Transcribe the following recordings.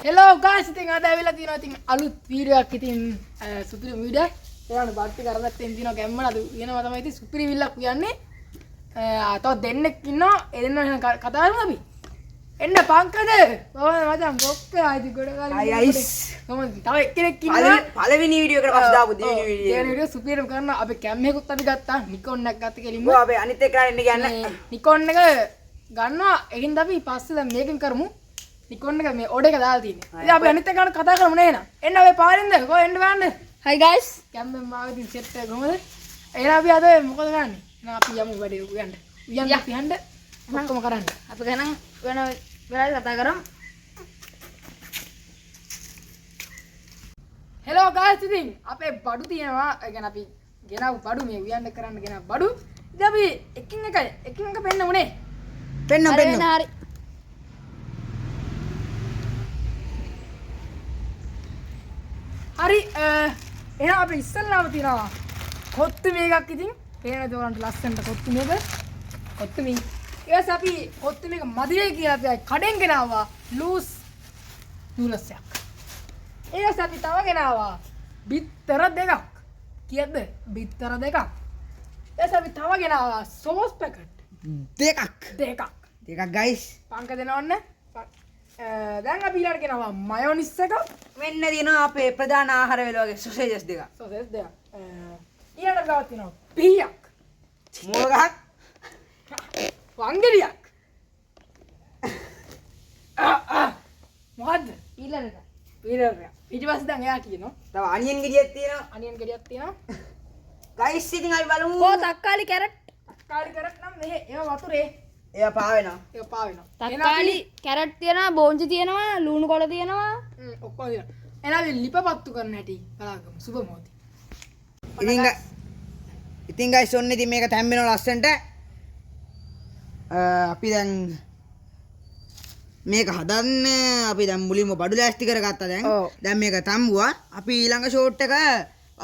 Hello guys, ඉතින් අද ඇවිල්ලා තියෙනවා ඉතින් අලුත් වීඩියෝ එකක් ඉතින් සුපිරි වීඩියෝ එකක්. ඒවනේ බාට්ටි කරගත්තෙන් තියෙනවා ගැම්මන අද වෙනවා තමයි ඉතින් සුපිරි විල්ලක් කියන්නේ. තව දෙන්නෙක් ඉන්නවා. ඒ දෙන්නා එහෙනම් කතා කරමු අපි. එන්න පංකජ. කොහොමද මචං බොක්කේ ආයිති ගොඩ ගාලා. අයිස්. කොහොමද? තව එක්කෙනෙක් ඉන්නවා. පළවෙනි වීඩියෝ එකට පස්සේ දාපු දෙවෙනි වීඩියෝ. දෙවෙනි වීඩියෝ සුපිරිම කරනවා. අපි කැම් එකකුත් අපි ගත්තා. නිකෝන් එකක් ගත්ත කෙලින්ම. ඔව් අපි අනිත් එක කරන්න කියන්නේ. නිකෝන් එක ගන්නවා. ඒකින්ද අපි පස්සේ දැන් මේකෙන් කරමු. නිකෝන් එක මේ ඕඩර් එක දාලා තියෙන්නේ. ඉතින් අපි අනිත් එක ගන්න කතා කරමු නේ එහෙනම්. එන්න ඔය පාරින්ද? කොහෙ එන්න බලන්න. Hi guys. කැම්බෙන් මාගෙන් සෙට් එක කොහමද? එහෙනම් අපි අද මොකද කරන්නේ? එහෙනම් අපි යමු වැඩේ උයන්න. උයන්න අපි යන්න. ඔක්කොම කරන්න. අපි ගණන් වෙන වෙලාවට කතා කරමු. හෙලෝ ගායිස් ඉතින් අපේ බඩු තියෙනවා. ඒ කියන්නේ අපි ගෙනාවු බඩු මේ උයන්න කරන්න ගෙනාවු බඩු. ඉතින් අපි එකින් එක පෙන්නමු නේ. පෙන්න. හරි. හරි එහෙනම් අපි ඉස්සල්ලාම තියනවා කොත්තු මේකක් ඉතින් පේනද ඔයාලන්ට ලස්සනට කොත්තු මේක කොත්තු මේ ඊට අපි කොත්තු මේක මදිවේ කියලා අපි කඩෙන් ගෙනාවා ලූස් නූලස් එකක් ඊට අපි තව ගෙනාවා බිත්තර දෙකක් කීයද බිත්තර දෙකක් ඊට අපි තව ගෙනාවා සෝස් පැකට් දෙකක් ගයිස්. පංක දෙනවන්න දැන් අපි ඊළඟට ගෙනාවා මයොනිස් එකක් මෙන්න තියෙනවා අපේ ප්‍රධාන ආහාර වේල වගේ සොසේජස් දෙක. සෝසෙස් දෙක ඊළඟට ගාව තියෙනවා පීයක් මොකක්ද? වංගෙඩියක් මොකද්ද ඊළඟට. ඊළඟට ඊට පස්සේ දැන් එයා කියනවා තව අනියන් ගෙඩියක් තියෙනවා. අනියන් ගෙඩියක් තියෙනවා ගයිස් ඉතින් අපි බලමු. කො තක්කාලි කැරට්. තක්කාලි කරත් නම් මෙහෙ ඒවා වතුරේ එයා පා වෙනවා. ඒක පා වෙනවා තක්කාලි කැරට් තියෙනවා, බෝංචි තියෙනවා, ලුණු කොළ තියෙනවා. ඔක්කොම තියෙනවා එහෙනම් අපි ලිපපත්තු කරන්න හැටි බලාගමු සුබ මොහොතේ ඉතින් ගයිස් ඔන්න ඉතින් මේක තැම්බෙනවා ලස්සනට. අපි දැන් මේක හදන්න අපි දැන් මුලින්ම බඩු ලෑස්ති කරගත්තා දැන්. ඔව්. දැන් මේක තම්බුවා. අපි ඊළඟ ෂෝට් එක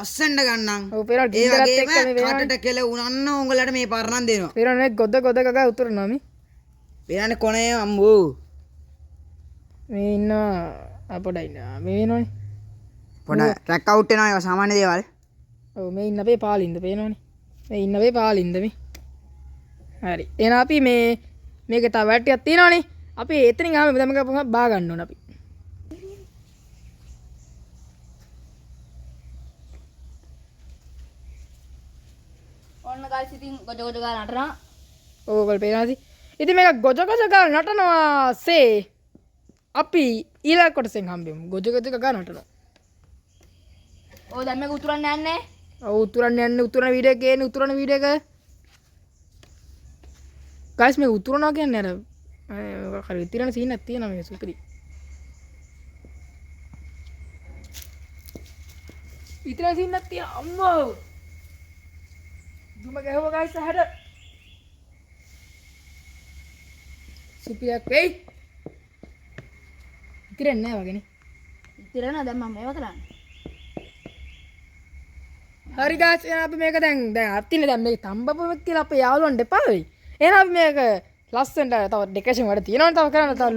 ලස්සනට ගන්නම්. ඔව් පේනවා ඒ ගින්දරත් වගේම එක්ක මේ කටට කෙල උනන්න උඹලට මේ පරණම් දෙනවා. පේනවනේ ගොඩ ගගා උතුරනවා මේ පේනනේ කොනේ අම්බෝ. මේ ඉන්න අපොඩ ඉන්න මේ වෙනවනේ පොඩ රැක් අවුට් වෙනවා ඒවා සාමාන්‍ය දේවල්. ඔව් මේ ඉන්න අපේ පාලින්ද පේනවනේ මේ ඉන්න අපේ පාලින්ද මේ හරි එහෙනම් අපි මේක තව වැටියක් තියෙනවනේ අපි එතනින් ආවම දැන් මේක බා ගන්න ඕන අපි ඔන්න guys ඉතින් ගොජ ගොජ ගාලා නටනවා. ඕගොල්ලෝ පේනවාද ඉතින් මේක ගොජ ගොජ ගාලා නටනවා සේ අපි ඊළඟ කොටසෙන් හම්බෙමු ගොජ ගොජ ගාලා නටනවා ඔය දැන් මේක උතුරන්න යන්නේ. ඔව් උතුරන්න යන්නේ උතුරන වීඩියෝ එක ගේන්නේ උතුරන වීඩියෝ එක ගයිස් මේ උතුරනවා කියන්නේ අර මොකක් හරි විතරන සීන් එකක් තියෙනවා මේ සුපිරි විතරන සීන් එකක් තියෙනවා අම්මෝ දුම ගහුවා ගයිස් අහට සුපිරියක් වෙයි විතරන්නේ නැහැ වගේනේ ඉතිරන දැන් මම මේව කරන්නේ. හරි ගාස් එහෙනම් අපි මේක දැන් අත්තිනේ දැන් මේක තම්බපුවක් කියලා අපේ යාළුවන්ට එපා වෙයි. එහෙනම් අපි මේක ලස්සනට තව ඩෙකරේෂන් වැඩ තියෙනවනේ තව කරන්න තව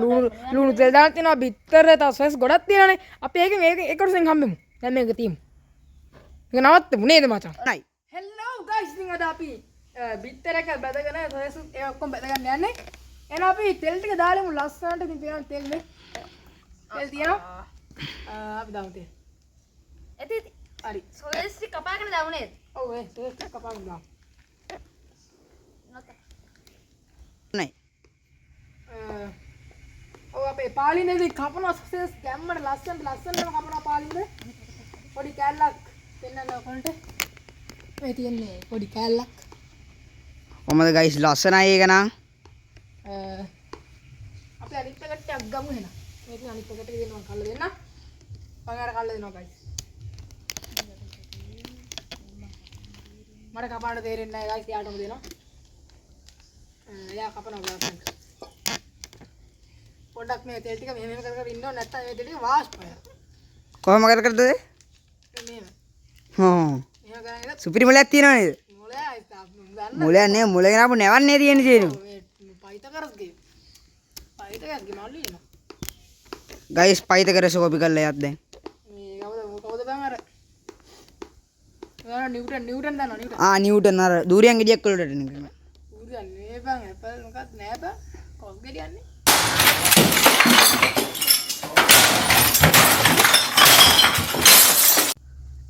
ලුණු තෙල් දාන්න තියෙනවා බිත්තර තව සොස් ගොඩක් තියෙනවනේ. අපි ඒක එක කොටසෙන් හම්බෙමු. දැන් මේක තියමු. මේක නවත්තමු නේද මචං? හොඳයි. හෙලෝ ගයිස් ඉතින් අද අපි බිත්තර එක බැදගෙන සොස් ඒ ඔක්කොම බැදගන්න යන්නේ. එහෙනම් අපි තෙල් ටික දාලමු ලස්සනට ඉතින් පේනවා තෙල් මේ. තෙල් තියෙනවා. අපි දාමු තෙල්. එති හරි. සොයස්ටි කපාගෙන දාමුනේ. ඔව් ඒ සොස් ටික කපාගෙන දාමු. නයි. ඔව් අපේ පාලිනේදී කපනවා සොසෙස් ගැම්මට ලස්සනටම කපනවා පාලින්ද පොඩි කෑල්ලක් පෙන්නන්න කොනට මේ තියන්නේ පොඩි කෑල්ලක් කොහමද ගයිස් ලස්සනයි ඒක නම්. අපි අනිත් පැකට්ටයක් ගමු එහෙනම් මේක අනිත් පැකට් එක දෙනවා කල්ල දෙන්න මම අර කල්ල දෙනවා ගයිස් මට කපන්න තේරෙන්නේ නැහැ ගයිස් යාටම දෙනවා එයා කපනවා බලන්න පොඩ්ඩක් මේ තෙල් ටික මෙහෙම කර කර ඉන්න ඕනේ නැත්නම් මේ තෙල් ටික වාෂ්ප වෙනවා කොහොම කරද? මෙහෙම හ්ම්. මෙහෙම කරගෙන සුපිරි මුලයක් තියෙනව නේද? මොලේ දන්න මුලයක් නේ මුලගෙන ආපු නැවන්නේ තියෙන්නේ තියෙනවා. මේ පයිත කරස්ගේ පයිත කරස්ගේ මල්ලි එනවා ගයිස් පයිත කරස කොපි කරලා යත් දැන්. මේ කවුද බං අර නිව්ටන් දන්නවා නිව්ටන්. නිව්ටන් අර දූරියන් ගෙඩියක් වලට නේ. ඌරියන් මේ බං ඇපල් මොකක්ද නෑ බං. කොස් ගෙඩියන්නේ.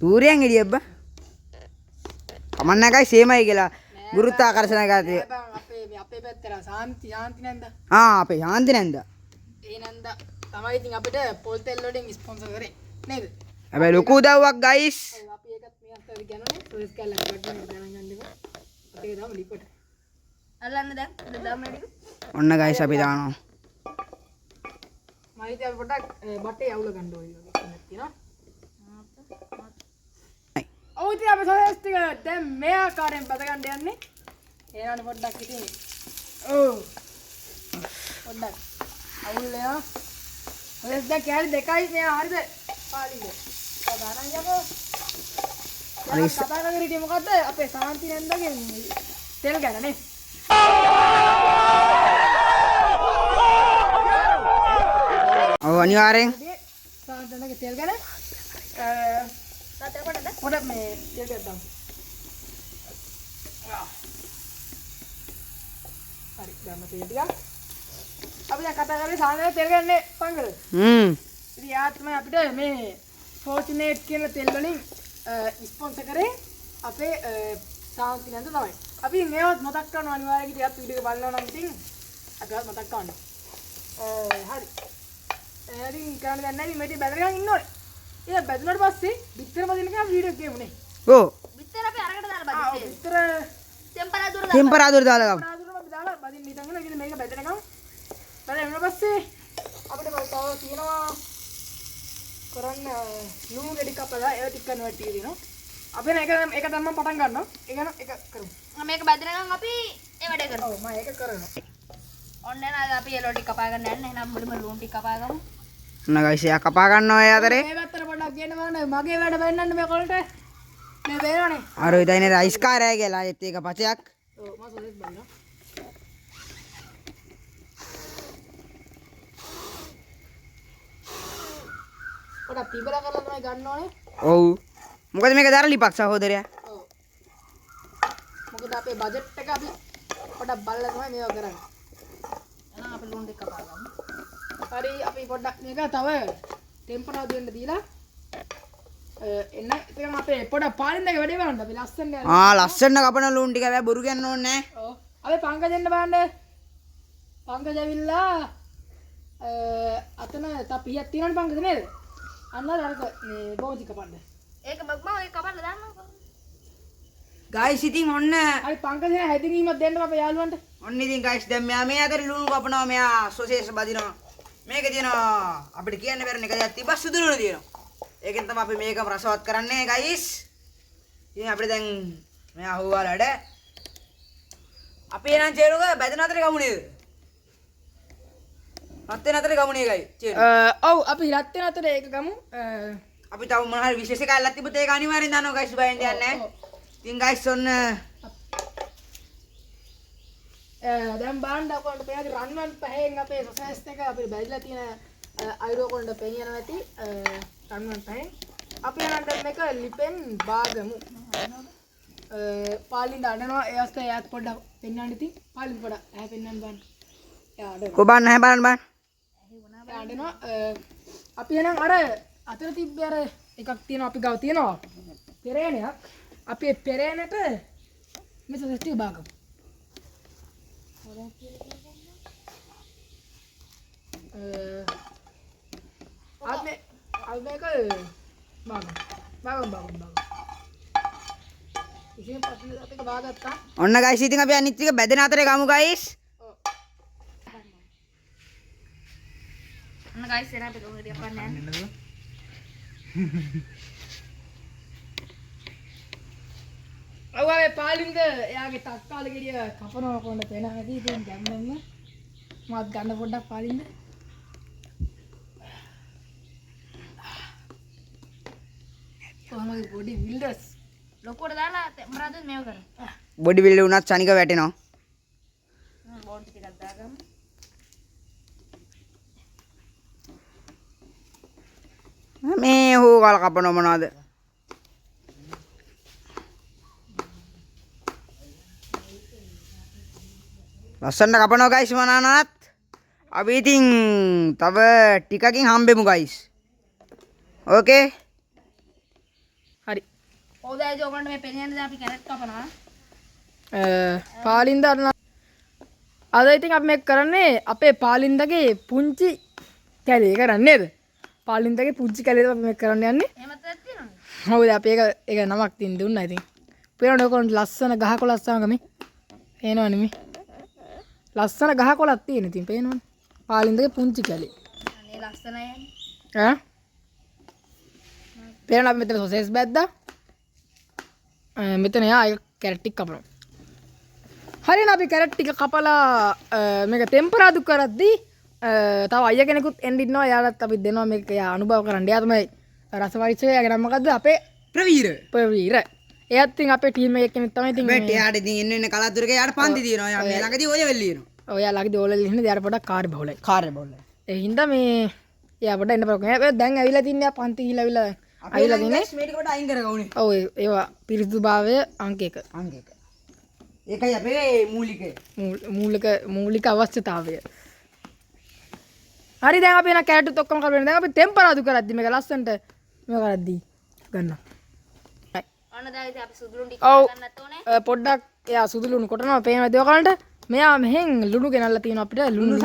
දූරියන් ගෙඩියක් බං. කමන්නයි ගයිස් සේමයි කියලා ගුරුත්වාකර්ෂණ ගාතේ. බං අපේ පැත්තට සාන්ති නැන්ද. අපේ ශාන්ති නැන්ද. ඒ නැන්ද තමයි ඉතින් අපිට පොල් තෙල් වලින් ස්පොන්සර් කරේ නේද? හැබැයි ලොකු උදව්වක් ගයිස්. අපි ඒකත් මේ අතට ගන්නනේ. සෝස් කැල්ලක් වඩන ගණන් ගන්නකො. අපේ දාම ලිපට. අල්ලන්න දැන් දාන්න ටික. ඔන්න ගයිස් අපි දානවා. මම ඉතින් අපි පොඩ්ඩක් බටේ අවුල ගන්න ඕනේ කියලා තියෙනවා. ඔව් ඉතින් අපි සෝස් ටික දැන් මේ ආකාරයෙන් බද ගන්න යන්නේ. ඒනවනේ පොඩ්ඩක් ඉතින්. ඔව්. පොඩ්ඩක් අවුල් වෙනවා. ඔයස් දැන් කැලි දෙකයි මේ හරිද? පාලිද. දානන් යකෝ. හරි. කතා කරගෙන ඉතින් මොකද්ද? අපේ සාන්ති නැන්දගේ තෙල් ගැන නේ. ඔව් අනිවාර්යෙන්. සාන්ති නැන්දගේ තෙල් ගැන තාත්තේ පොඩ මේ තෙල් ගැන දාමු. හරි දැන් තෙල් ටික අපි දැන් කතා කරන්නේ සාන්ති තෙල් ගැන්නේ පංගල. ඉතින් යා තමයි අපිට මේ ෆෝචුනේට් කියන තෙල් වලින් ස්පොන්සර් කරේ අපේ සාන්ති නැන්ද තමයි. අපි මේවත් මතක් කරනවා අනිවාර්යයෙන් ටිකක් වීඩියෝ එක බලනවා නම් ඉතින් අපිවත් මතක් කරන්න. හරි. හරි ගන්න දැන් නැහැ මේ බැලගෙන ඉන්න ඕනේ. ඒක බැලුණාට පස්සේ පිටර බදිනකම් වීඩියෝ එක ගේමුනේ. ඔව්. විතර අපි අරකට දාලා බදින්න. පිටර ටෙම්පරාදුර දාලා ගමු. අපි දාලා බදින්න හිතගෙන ඉතින් මේක බැදෙනකම් බලන්න පස්සේ අපිට තව තියෙනවා කරන්න ලුණු ගෙඩි කපලා ඒක ටික කරනවා තියෙනවා. අපි ඒක දැම්මම පටන් ගන්නවා. ඒක කරමු. මේක බදිනකම් අපි ඒ වැඩේ කරමු. ඔව් මම ඒක කරනවා. ඔන්න නේද අපි එළෝ ටික කපා ගන්න යන්නේ. එහෙනම් මුලින්ම ලුණු ටික කපා ගමු. ඔන්න ගයිස් එයා කපා ගන්නවා ඒ අතරේ. මේ පැත්තට පොඩ්ඩක් ගේන්න බලන්න මගේ වැඩ වෙන්නන්න මේ කොල්ට. මේ වේනවනේ. අර ඔය දයිනේ රයිස් කාරය කියලා ඒත් ඒක පචයක්. ඔව් මම සොලෙත් බලනවා. පොඩ්ඩක් තිබලා කරලා තමයි ගන්න ඕනේ. ඔව්. මොකද මේක දරලිපක් සහෝදරයා. ඔව්. මොකද අපේ බජට් එක අපි පොඩ්ඩක් බලලා තමයි මේවා කරන්නේ. එහෙනම් අපි ලුණු ටික කපා ගමු. හරි අපි පොඩ්ඩක් මේක තව ටෙම්පරාදු වෙන්න දීලා එන්න ඉතින් අපේ පොඩ්ඩක් පාලින් දෙක වැඩේ බලන්න අපි ලස්සන ලස්සන කපන ලුණු ටික හැබැයි බොරු කියන්න ඕනේ නැහැ. ඔව් අපි පංකජ දෙන්න බලන්න. පංකජ ඇවිල්ලා අතන තා පියක් තියෙනවනේ පංකජ නේද? අන්න අරක මේ බෝජි කපන්න. ඒක මම ඒක කපන්න දාන්නකෝ. ගයිස් ඉතින් ඔන්න අපි පංකජ හැදිරීමක් දෙන්න අපේ යාළුවන්ට. ඔන්න ඉතින් ගයිස් දැන් මෙයා මේ අතර ලුණු කපනවා මෙයා සොසේස් බදිනවා. මේකේ තියෙනවා අපිට කියන්න බැරි එක දෙයක් තිබ්බා සුදු ලුණු තියෙනවා. ඒකෙන් තමයි අපි මේකම රසවත් කරන්නේ ගයිස්. ඉතින් අපිට දැන් මෙයා හුවාලඩ අපි එනන් චේරුක බැදෙන අතරේ ගමු නේද? රත් වෙන අතරේ ගමු නේ ගයි චේරු. ඔව් අපි රත් වෙන අතරේ ඒක ගමු. අපි තව මොන හරි විශේෂ කාලයක් තිබුත් ඒක අනිවාර්යෙන් දානවා ගයිස් බයෙන් දෙයක් නැහැ. ඉතින් ගයිස් ඔන්න දැන් බාන්න අපොන්ට පෙයාගේ රන්වන් පහෙන් අපේ සොසයිස් එක අපිට බැරිලා තියෙන අයිරෝ කොණ්ඩ පෙන් යනවා ඇති රන්වන් පහෙන් අපි යනවා දැන් මේක ලිපෙන් බාගමු පාලින් දානවා ඒ අවස්ථාවේ යාත් පොඩ්ඩක් පෙන්වන්න ඉතින් පාලින් පොඩ්ඩක් ඈ පෙන්වන්න බන්න යා අඩ කොබන්න නැහැ බලන්න බන්න යාඩනවා අපි එහෙනම් අර අතර තිබ්බ අර එකක් තියෙනවා අපි ගාව තියෙනවා පෙරේනයක් අපි ඒ පෙරේනට මේ සොසයිස් ටික බාගමු आपने ඔන්න ගයිස් ඉතින් අපි අනිත් ටික බැදෙන අතරේ ගමු ගයිස්. ඔන්න ගයිස් එන අපි ලුණු ටික කපන්න යන්නේ. ඔව් පාලින්ද එයාගේ තක්කාල ගෙඩිය කපනවා කොහොමද පේනවද ඉතින් ගම්මන්න මාත් ගන්න පොඩ්ඩක් පාලින්ද කොහමද බොඩි බිල්ඩර්ස් ලොකුවට දාලා මරාදුත් මේව කරමු. බොඩි බිල්ඩර් උනත් සනික වැටෙනවා. බෝඩ් ටිකක් දාගමු. මේ හොගාල කපනවා මොනවද? ලස්සනට කපනවා guys මනානත්. අපි ඉතින් තව ටිකකින් හම්බෙමු guys. ඕකේ. හරි. ඔව් දැන් ඔයගොල්ලන්ට මේ පෙනියන්න දැන් අපි කැරට් කපනවා. පාලින්ද අද ඉතින් අපි මේක කරන්නේ අපේ පාලින්දගේ පුංචි කැලේ කරන්නේ නේද? පාලින්දගේ පුංචි කැලේ තමයි මේක කරන්න යන්නේ. එහෙමත් තියෙනවද? හවුද අපි ඒක නමක් තින් දුන්නා ඉතින්. පේනවද ඔයගොල්ලන්ට ලස්සන ගහකොළක් සමග මේ? පේනවනේ මේ. ලස්සන ගහකොළක් තියෙන ඉතින් පේනවනේ. පාලින්දගේ පුංචි කැලේ. අනේ ලස්සනයි. ඈ? පේනවද අපි මෙතන සොසේස් බැද්දා? මෙතන යා ඒක කැරට් ටික කපනවා. හරිනේ අපි කැරට් ටික කපලා මේක ටෙම්පරාදු කරද්දී තව අයියා කෙනෙකුත් එන්න ඉන්නවා. එයාලත් අපි දෙනවා මේක එයා අනුභව කරන්න. එයා තමයි රස පරීක්ෂකයා. එයාගේ නම මොකද්ද? අපේ ප්‍රවීර. එයාත් ඉතින් අපේ ටීම් එකේ කෙනෙක් තමයි. ඉතින් බෙට් එයාට ඉතින් එන්න කලාතුරක එයාට පන්ති තියෙනවා. එයා මේ ළඟදී ඔය වෙල් ලියනවා. ඔය ළඟදී ඕලෙල් ඉන්නේ. එයාට පොඩක් කාර්ය බහුලයි. කාර්ය බෝල. ඒ හින්දා මේ එයා පොඩක් එන්න බලන්න. දැන් ඇවිල්ලා තින්නේ පන්ති ගිහිල්ලා ඇවිල්ලා තින්නේ. මේක කොට අයින් කරගවුනේ. ඔව් ඒවා පිරිසුදුභාවය අංක 1. අංක 1. ඒකයි අපේ මූලික අවශ්‍යතාවය. හරි දැන් අපි එන කැරට් ඔක්කොම කරගෙන දැන් අපි ටෙම්පරාදු කරද්දි මේක ලස්සනට මේක කරද්දි ගන්න. ඔන්න දැන් ඉතින් අපි සුදු ලුණු ටික ඔව් ගන්නත් ඕනේ. පොඩ්ඩක් එයා සුදු ලුණු කොටනවා පේනවද ඔයගලන්ට? මෙයා මෙහෙන් ලුණු ගෙනල්ලා තියෙනවා අපිට ලුණු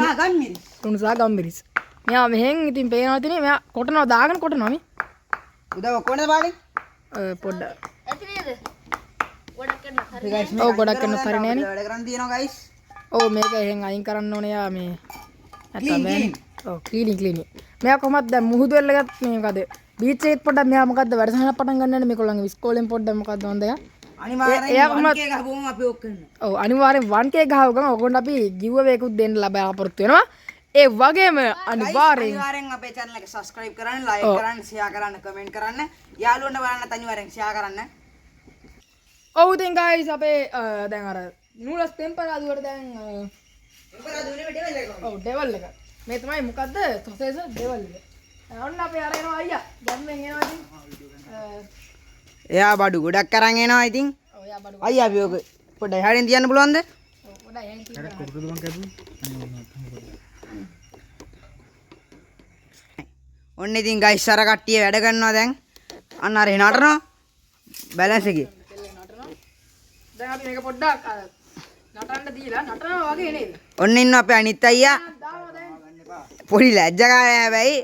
සහ ගම්මිරිස්. මෙයා මෙහෙන් ඉතින් පේනවා ඉතින් මෙයා කොටනවා දාගෙන කොටනවා මේ. උදා කොහොමද බාලි? පොඩ්ඩක්. ඇති නේද? ගොඩක් කරන්න හරි. ඔව් ගොඩක් කරන හරි නෑනේ. වැඩ කරන් තියෙනවා guys. ඔව් මේක එහෙන් අයින් කරන්න ඕනේ යා මේ. නැත්තම් බෑනේ. ඔව් ක්ලීනින්. මෙයා කොහමද දැන් මුහුදු වෙල්ල ගත් මේ මොකද? බීච් එකේ පොඩ්ඩක් මෙයා මොකද්ද වැඩසටහනක් පටන් ගන්න යන්නේ මේගොල්ලන්ගේ ඉස්කෝලෙන් පොඩ්ඩක් මොකද්ද හොඳ යා? අනිවාර්යෙන් 1K ගහපුවම අපි ඔක් කරනවා. ඔව් අනිවාර්යෙන් 1K ගහව ගම ඔයගොල්ලෝ අපි giveaway එකක් දෙන්න ලබාපොරොත්තු වෙනවා. ඒ වගේම අනිවාර්යෙන් අපේ channel එක subscribe කරන්න, like කරන්න, share කරන්න, comment කරන්න. යාළුවන්ට බලන්නත් අනිවාර්යෙන් share කරන්න. ඔව් ඉතින් guys අපේ දැන් අර නූලස් ටෙම්පරාදුවට දැන් ටෙම්පරාදුනේ ඩෙවල් එක. ඔව් ඩෙවල් එක. මේ තමයි මොකද්ද? සොසේස් ඩෙවල් එක. ඔන්න අපි අරගෙනවා අයියා. දැම්මෙන් එනවා ඉතින්. එයා බඩු ගොඩක් අරන් එනවා ඉතින්. ඔව් එයා බඩු. අයියා අපි ඔක පොඩ්ඩක් එහාටින් තියන්න පුළුවන්ද? ඔව් පොඩ්ඩක් එහෙන් තියන්න. ඔන්න ඉතින් guys අර කට්ටිය වැඩ කරනවා දැන්. අන්න අර නටනවා. බැලන්ස් එකේ. දැන් අපි මේක පොඩ්ඩක් නටන්න දීලා නටනවා වගේ නේද? ඔන්න ඉන්න අපේ අනිත් අයියා. දානවා දැන්. පොඩි ලැජ්ජකාරයා හැබැයි.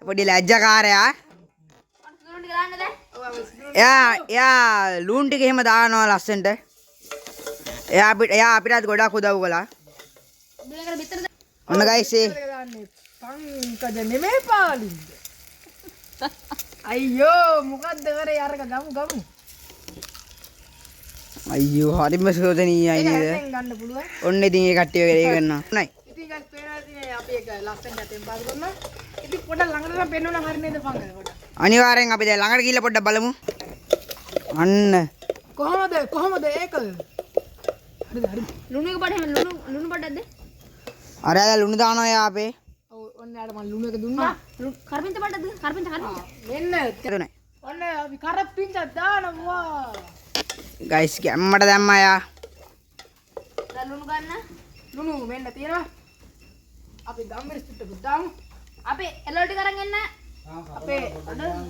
පොඩි ලැජ්ජකාරයා. සුදු ලුණු ටික දාන්න දැන්. ඔව් අපි එයා ලූන් ටික එහෙම දානවා ලස්සනට. එයා අපිටත් ගොඩක් උදව් කළා. බිලකට බිත්තර ඔන්න guys ඒ දාන්නේ පංකජ නෙමෙයි පාලින්ද. අයියෝ මොකද්ද කරේ අරක ගමු. අයියෝ හරිම සෝදනීයයි නේද? දැන් ගන්න පුළුවන්. ඔන්න ඉතින් ඒ කට්ටිය වැඩේ කරනවා. නයි. ඉතින් guys පේනවා ඉතින් අපි ඒක ලස්සනට ටෙම්පරාදු කරනවා. ඉතින් පොඩක් ළඟට නම් පෙන්වන්න හරි නේද පංකජ පොඩක්. අනිවාර්යෙන් අපි දැන් ළඟට ගිහිල්ලා පොඩ්ඩක් බලමු. අන්න. කොහොමද ඒක? හරි. ලුණු එක පොඩ හැම ලුණු පොඩක් දෙන්න. අර අය ලුණු දානවා එයා අපේ. ඔව් ඔන්න යාට මම ලුණු එක දුන්නා. කරපින්ත පොඩක් දෙන්න. කරපින්ත. මෙන්න එතනයි. ඔන්න අපි කරප්පින්චක් දානවා. guys ගැම්මට දැම්මා එයා. දැන් ලුණු ගන්න. ලුණු මෙන්න තියෙනවා. අපි ගම්මිරිස් ටිකක් දාමු. අපි එළවලු ටික අරන් එන්න. අපේ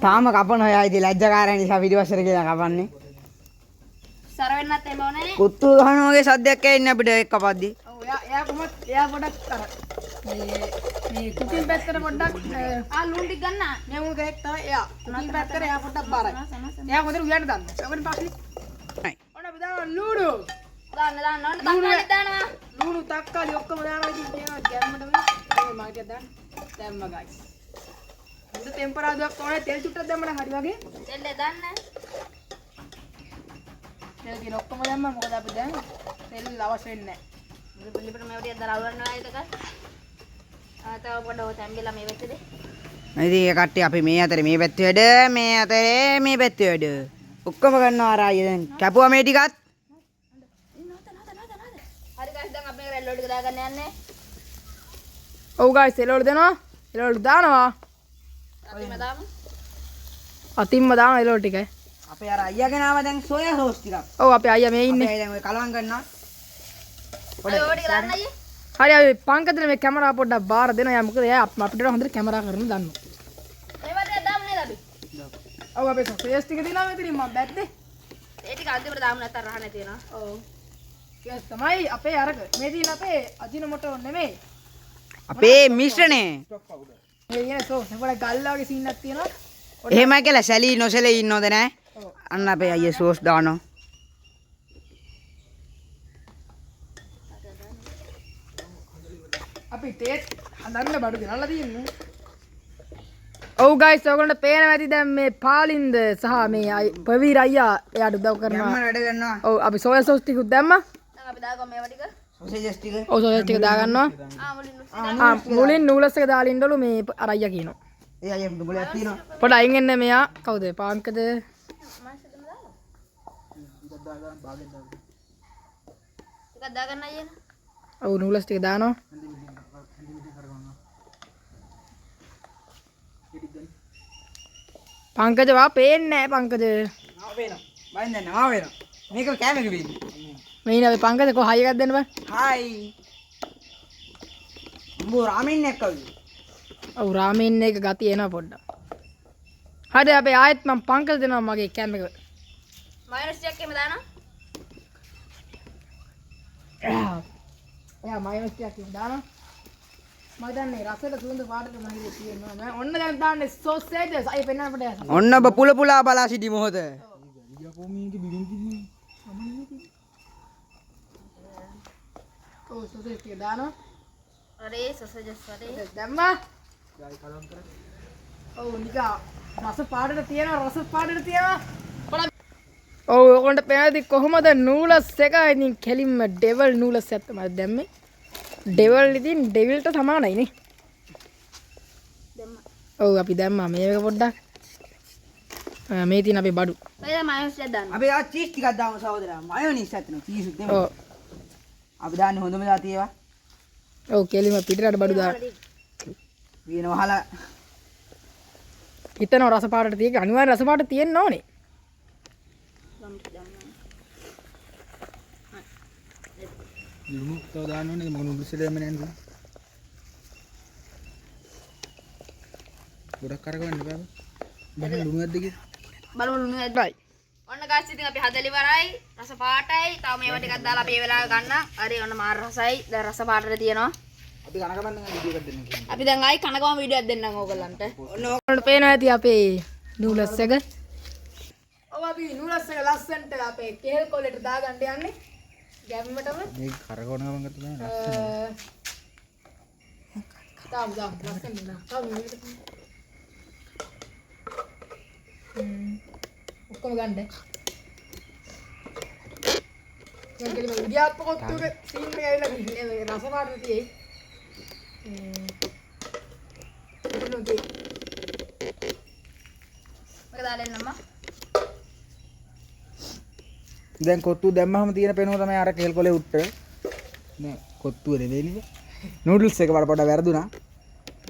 තාම කපනවා එයා ඉතින් ලැජ්ජකාරයා නිසා පිටිවස්සර කියලා කපන්නේ. සර වෙන්නත් එම ඕනේ. කුත්තු ගහන වගේ සද්දයක් ඇහෙන්නේ අපිට ඒක කපද්දි. ඔව් එයා කොහොමද එයා පොඩක් අර මේ කුකින් පැත්තට පොඩ්ඩක් ලුණු ටික ගන්න. මේ මුල් කෙනෙක් තමයි එයා. කුකින් පැත්තට එයා පොඩ්ඩක් බාරයි. එයා හොඳට උයන්න දාන්න. ඔකෙන් පස්සේ නයි. ඔන්න අපි දානවා ලුණු. දාන්න ඕන තක්කාලි දානවා. ලුණු තක්කාලි ඔක්කොම දානවා ඉතින් කියනවා ගැම්මටම. මේ මාර්කට් දාන්න. දැම්ම guys. හොඳ ටෙම්පරාදුවක් ඕනේ තෙල් චුට්ටක් දැම්මම හරි වගේ. දෙන්න දාන්න. තෙල් දින ඔක්කොම දැම්ම මොකද අපි දැන් තෙල් අවශ්‍ය වෙන්නේ නැහැ. පිළිපිට මේ වටියක් දාලා අවුලනවා ඒක. තව පොඩ්ඩක් තැම්බිලා මේ වෙච්චද? ඉතින් ඒ කට්ටිය අපි මේ අතරේ මේ පැත්තේ වැඩ මේ අතරේ මේ පැත්තේ වැඩ ඔක්කොම ගන්නවා අර අයියා දැන් කැපුවා මේ ටිකත්. හරි guys දැන් අපි එළවලු ටික දාගන්න යන්නේ. ඔව් guys එළවලු දෙනවා. එළවලු දානවා. අපි මදාමු. අතින්ම දාන එළවලු ටිකයි. අපේ අර අයියාගෙන ආව දැන් සෝයා සෝස් ටිකක්. ඔව් අපේ අයියා මේ අපේ ඉන්නේ. අයියා දැන් ඔය කලවම් කරනවා. ඔය ඕටි දාන්න අයියේ. හරි අපි පංකජට මේ කැමරා පොඩ්ඩක් බාර දෙනවා. යා මොකද එයා අපිට හොඳට කැමරා කරන්න දන්නවා. මේ වටේ දාමු නේද අපි? ඔව් අපේ සොසේස් ටික දිනවා මෙතනින් මම බැද්දේ. ඒ ටික අන්තිමට දාමු නැත්තම් රහ නැති වෙනවා. ඔව්. ඒක තමයි අපේ අරක. මේ තියෙන අපේ අජිනමොටෝ නෙමෙයි. අපේ මිශ්‍රණය. මේ කියන සෝස් පොඩ්ඩක් ගල්ලා වගේ සීනක් තියෙනවා. එහෙමයි කියලා සැලී නොසැලී ඉන්නවද නැහැ? ඔව්. අන්න අපේ අයියේ සෝස් දානවා. අපි ටේස්ට් හදන්න බඩු ගෙනල්ලා තියෙන්නේ. ඔව් ගයිස් ඔයගොල්ලන්ට පේනවා ඇති දැන් මේ පාලින්ද සහ මේ ප්‍රවීර අයියා එයාට උදව් යම්ම කරනවා. වැඩ කරනවා. ඔව් අපි සෝයා සෝස් ටිකුත් දැම්මා. දැන් අපි දාගමු මේවා ටික. සොසේජස් ටික. ඔව් සෝස් ටික දාගන්නවා. මුලින් නූලස් එක දාලා ඉන්නලු මේ අර අයියා කියනවා. ඒ අයියා දුබලයක් තියෙනවා. පොඩ අයින් එන්න මෙයා කවුද පාංකද ටිකක් දාගන්න අයියේ. ඔව් නූලස් ටික දානවා. පංකජ වා පේන්නේ නැහැ පංකජ. ආව වෙනවා. බයින් දැන් ආව වෙනවා. මේක කැමරේ වෙන්නේ. මෙයින් අපි පංකජ කො හයි එකක් දෙන්න බෑ. හායි. උඹ රාමෙන් එක්කද? ඔව් රාමෙන් එක ගතිය එනවා පොඩ්ඩක්. හරි අපි ආයෙත් මම පංකජ දෙනවා මගේ කැම් එක. මයොනස් ටිකක් එම දානවා. එයා මයොනස් ටිකක් දානවා. මම දන්නේ රසයට සුවඳ පාටට මම හිතේ තියෙනවා. මම ඔන්න දැන් දාන්නේ සෝසේජස්. අය පෙන්නන්න පොඩ්ඩක්. ඔන්න ඔබ පුල පුලා බලා සිටි මොහොත. ඔව් සෝසේජ් ටික දානවා. අරේ සොසජස් වලේ. දැම්මා. ඔව් නිකා රස පාටට තියෙනවා රස පාටට තියෙනවා. ඔව් ඔයගොල්ලන්ට පේනදී කොහොමද නූලස් එක ඉතින් කෙලින්ම ඩෙවල් නූලස් එක තමයි දැම්මේ. ඩෙවල් ඉතින් ඩෙවිල්ට සමානයි නේ. දැම්මා. ඔව් අපි දැම්මා මේක පොඩ්ඩක්. මේ තියෙන අපේ බඩු. ඔය මයොනස් ටිකක් දාන්න. අපි ආ චීස් ටිකක් දාමු සහෝදරයා. මයොනීස් ඇත්තන චීස් උත් දෙමු. ඔව් අපි දාන්නේ හොඳම જાතිය ඒවා. ඔව් කෙලින්ම පිටරට බඩු දාන. වින වහලා හිතනවා රස පාටට තියෙක අනිවාර්ය රස පාට තියෙන්න ඕනේ. ලුණු තව දාන්න ඕනේ මොන උඩුසෙල යන්නේ නේද? ගොඩක් කරගන්න බෑ. බලන්න ලුණු ඇද්ද කියලා. බලමු ලුණු ඇද්ද. බයි. ඔන්න ගාස් ඉතින් අපි හදලා ඉවරයි. රස පාටයි. තව මේවා ටිකක් දාලා අපි ඒ වෙලාව ගන්න. හරි ඔන්න මාර රසයි. දැන් රස පාටට තියෙනවා. අපි කනකමෙන් වීඩියෝ එකක් දෙන්න කියලා. අපි දැන් ආයි කනගම වීඩියෝ එකක් දෙන්නම් ඕගොල්ලන්ට. ඔන්න ඔයාලට පේනවා ඇති අපේ නූලස් එක. ඔව් අපි නූලස් එක ලස්සන්ට අපේ කේල් කොලේට දාගන්න යන්නේ. ගැම්මටම මේක කරකවන ගමන් ගත්ත නෑ. තාම ලස්සන නේ. තාම ඔක්කොම ගන්න. මම කෙලිම විද්‍යාත්මක ඔත්තුගේ සීන් එක ඇවිල්ලා ඉන්නේ රස පාට තියෙයි. මේක දාලා එන්නම්ම. දැන් කොත්තු දැම්මම තියෙන පේනෝ තමයි අර කේල් කොලේ උට්ට. නෑ කොත්තුව නෙවෙයිනේ. නූඩල්ස් එක වල පොඩ වැරදුනා.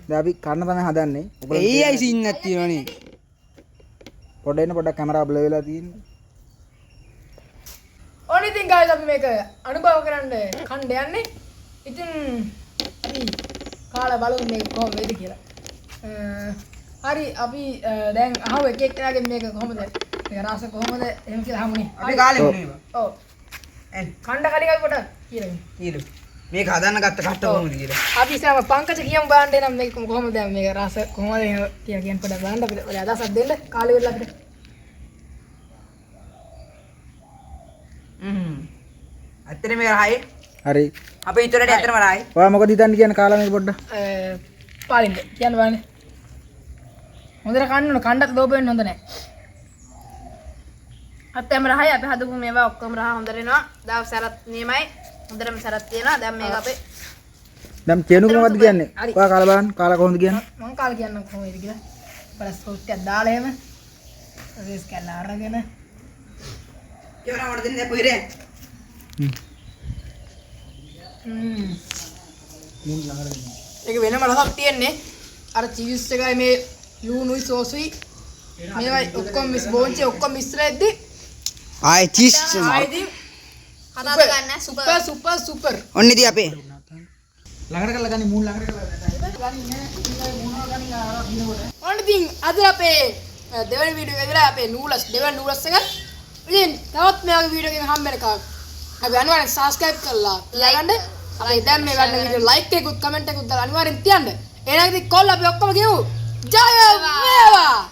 දැන් අපි කන්න තමයි හදන්නේ. ඒයි සීන් එකක් තියෙනවනේ. පොඩ එන්න පොඩක් කැමරා බ්ලර් වෙලා තියෙන්නේ. ඕන ඉතින් guys අපි මේක අනුභව කරන්න කණ්ඩ යන්නේ. ඉතින් අපි කාලා බලමු මේක කොහොම වෙයිද කියලා. හරි අපි දැන් අහුව එක එක්කෙනාගෙන් මේක කොහොමද මේක රස කොහොමද එහෙම කියලා අහමුනේ. අපි කාලේ වුණේ ඒවා. ඔව්. එන් කණ්ඩ කලින් අපි පොඩක් කියලා. කීරු. මේක හදන්න ගත්ත කට්ට කොහොමද කියලා. අපි ඉස්සරම පංකජ කියමු බලන්න එනම් මේක කොහොමද දැන් මේක රස කොහොමද කියලා කියන්න පොඩක් බලන්න අපිට ඔය අදහසක් දෙන්න කාලේ වෙලා අපිට. ඇත්තට මේක රහයි. හරි. අපේ ඉතරට ඇත්තටම රහයි. ඔයා මොකද හිතන්නේ කියන කාලා මේක පොඩ්ඩක්. පාලින්ද කියන්න බලන්න. හොඳට කන්න ඕන කණ්ඩත් ලෝභ වෙන්න හොඳ නැහැ. අපේම රහයි අපි හදපු මේවා ඔක්කොම රහ හොඳට එනවා. දාව සරත් නියමයි. හොඳටම සරත් තියෙනවා. දැන් මේක අපේ දැන් කියනුක මොකද්ද කියන්නේ? ඔයා කාලා බලන්න. කාලා කොහොමද කියන්නේ? මම කාල කියන්නම් කොහොමද කියලා. බලස් කොට්ටියක් දාලා එහෙම. රේස් කැල්ල අරගෙන. ඒවන වල දෙන්නේ පොයිරේ. ඒක වෙනම රසක් තියෙන්නේ. අර චීස් එකයි මේ ලුණුයි සෝසුයි මේවා ඔක්කොම මිස් බෝන්චි ඔක්කොම මිශ්‍රෙද්දි ආයි චීස් ආයිදී කතා ගන්න සුපර්. සුපර් ඔන්න ඉතින් අපේ ළඟට කරලා ගනි මූණ ළඟට කරලා ඔන්න ඉතින් අද අපේ දෙවන වීඩියෝ එක විතර අපේ නූඩල්ස් දෙවන නූඩල්ස් එක ඉතින් තවත් මේ වගේ වීඩියෝ එකකින් හම්බෙනකම් අපි අනිවාර්යෙන් subscribe කරලා ලයික් අපි දැන් මේ ගන්න වීඩියෝ ලයික් එකකුත් කමෙන්ට් එකකුත් දාලා අනිවාර්යෙන් තියන්න එහෙනම් ඉතින් කොල්ල අපි ඔක්කොම කියමු ජය වේවා